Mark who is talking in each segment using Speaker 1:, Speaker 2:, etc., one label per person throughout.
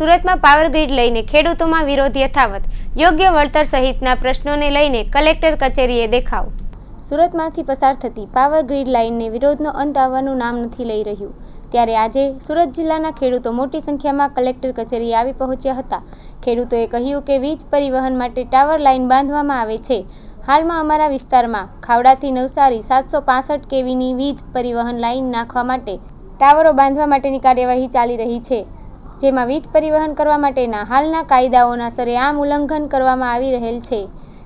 Speaker 1: સુરતમાં power grid લઈને ખેડૂતોમાં વિરોધ યથાવત, યોગ્ય વળતર સહિતના પ્રશ્નોને લઈને કલેક્ટર કચેરીએ દેખાવ। સુરતમાંથી પસાર થતી પાવર ગ્રીડ લાઇનને વિરોધનો અંત આવવાનું નામ નથી લઈ રહ્યું, ત્યારે આજે સુરત જિલ્લાના ખેડૂતો મોટી સંખ્યામાં કલેક્ટર કચેરીએ આવી પહોંચ્યા હતા। ખેડૂતોએ કહ્યું કે વીજ પરિવહન માટે ટાવર લાઇન બાંધવામાં આવે છે। હાલમાં અમારા વિસ્તારમાં ખાવડાથી નવસારી 765 કેવીની વીજ પરિવહન લાઇન નાખવા માટે ટાવરો બાંધવા માટેની કાર્યવાહી ચાલી રહી છે, જેમાં વીજ પરિવહન કરવા માટેના હાલના કાયદાઓના સરેઆમ ઉલ્લંઘન કરવામાં આવી રહેલ છે,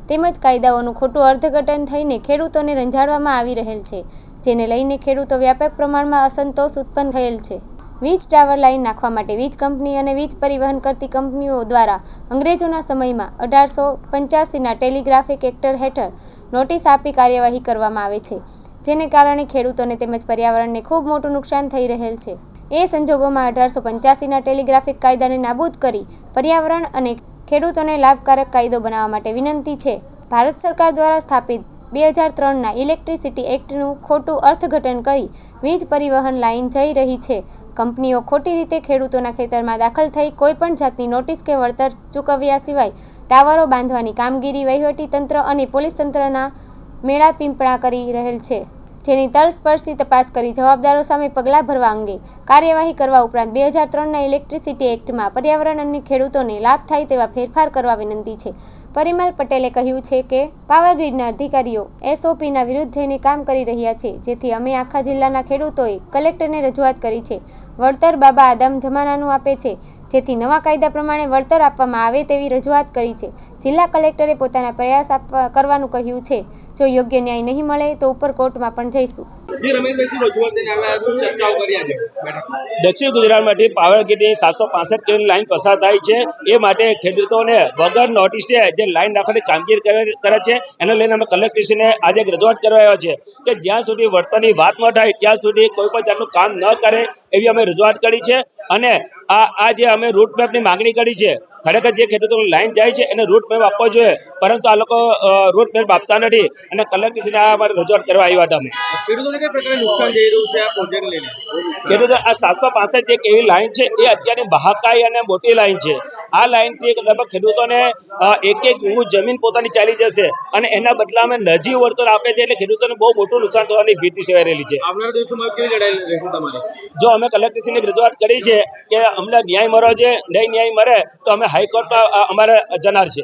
Speaker 1: તેમજ કાયદાઓનું ખોટું અર્થઘટન થઈને ખેડૂતોને રંજાડવામાં આવી રહેલ છે, જેને લઈને ખેડૂતો વ્યાપક પ્રમાણમાં અસંતોષ ઉત્પન્ન થયેલ છે। વીજ ટાવર લાઇન નાખવા માટે વીજ કંપની અને વીજ પરિવહન કરતી કંપનીઓ દ્વારા અંગ્રેજોના સમયમાં 1885ના ટેલિગ્રાફિક એક્ટ હેઠળ નોટિસ આપી કાર્યવાહી કરવામાં આવે છે, જેને કારણે ખેડૂતોને તેમજ પર્યાવરણને ખૂબ મોટું નુકસાન થઈ રહેલ છે। એ સંજોગોમાં 1885ના ટેલિગ્રાફિક કાયદાને નાબૂદ કરી પર્યાવરણ અને ખેડૂતોને લાભકારક કાયદો બનાવવા માટે વિનંતી છે। ભારત સરકાર દ્વારા સ્થાપિત 2003ના ઇલેક્ટ્રિસિટી એક્ટનું ખોટું અર્થઘટન કરી વીજ પરિવહન લાઇન જઈ રહી છે। કંપનીઓ ખોટી રીતે ખેડૂતોના ખેતરમાં દાખલ થઈ કોઈપણ જાતની નોટિસ કે વળતર ચૂકવ્યા સિવાય ટાવરો બાંધવાની કામગીરી વહીવટી તંત્ર અને પોલીસ તંત્રના મેળાપીંપળા કરી રહેલ છે, જેની તલસ્પર્શી તપાસ કરી જવાબદારો સામે પગલાં ભરવા અંગે કાર્યવાહી કરવા ઉપરાંત 2003ના ઇલેક્ટ્રિસિટી એક્ટમાં પર્યાવરણ અને ખેડૂતોને લાભ થાય તેવા ફેરફાર કરવા વિનંતી છે। પરિમલ પટેલે કહ્યું છે કે પાવર ગ્રીડના અધિકારીઓ SOPના વિરુદ્ધ જઈને કામ કરી રહ્યા છે, જેથી અમે આખા જિલ્લાના ખેડૂતોએ કલેક્ટરને રજૂઆત કરી છે। વળતર બાબા આદમ જમાનાનું આપે છે, જેથી નવા કાયદા પ્રમાણે વળતર આપવામાં આવે તેવી રજૂઆત કરી છે। જિલ્લા કલેક્ટરે પોતાના પ્રયાસ કરવાનું કહ્યું છે, જો યોગ્ય ન્યાય નહીં મળે તો ઉપર કોર્ટમાં પણ જઈશું।
Speaker 2: દક્ષિણ ગુજરાતમાંથી પાવર ગ્રીડની 765 કેવી લાઇન પસાર થાય છે, એ માટે ખેડૂતોને વગર નોટિસે જે લાઇન નાખવાની કામગીરી કરે છે, એને લઈને અમે કલેક્ટરશ્રીને આજે એક રજૂઆત કરવા આવ્યા છે કે જ્યાં સુધી વળતરની વાત ન થાય ત્યાં સુધી કોઈ પણ જાતનું કામ ન કરે એવી અમે રજૂઆત કરી છે। અને આ જે અમે રૂટ મેપની માંગણી કરી છે, ખરેખર જે ખેડૂતોની લાઇન જાય છે એને રૂટ મેપ આપવો જોઈએ, પરંતુ આ લોકો રૂટ મેપ આપતા નથી અને કલેક્ટરશ્રીને આ અમારે રજૂઆત કરવા આવ્યા હતા। અમે
Speaker 3: ખેડૂતોને કઈ પ્રકારે નુકસાન જઈ રહ્યું છે આ પ્રોજેક્ટ લઈને?
Speaker 2: ખેડૂતો આ 765 જે કેવી લાઇન છે એ અત્યારની મહાકાય અને મોટી લાઇન છે। આ લાઇનથી લગભગ ખેડૂતોને એક જમીન પોતાની ચાલી જશે અને એના બદલામાં નજીક વળતર આપે છે, એટલે ખેડૂતોને બહુ મોટું નુકસાન થવાની ભીતિ સેવાઈ રહેલી છે।
Speaker 3: આવનારા દિવસોમાં કેવી લડાઈ રહેશે તમારી?
Speaker 2: જો અમે કલેક્ટરશ્રીને રજૂઆત કરી છે કે અમને ન્યાય મળવો જોઈએ, નહીં ન્યાય મળે તો અમે હાઈકોર્ટમાં અમારે જનાર છે।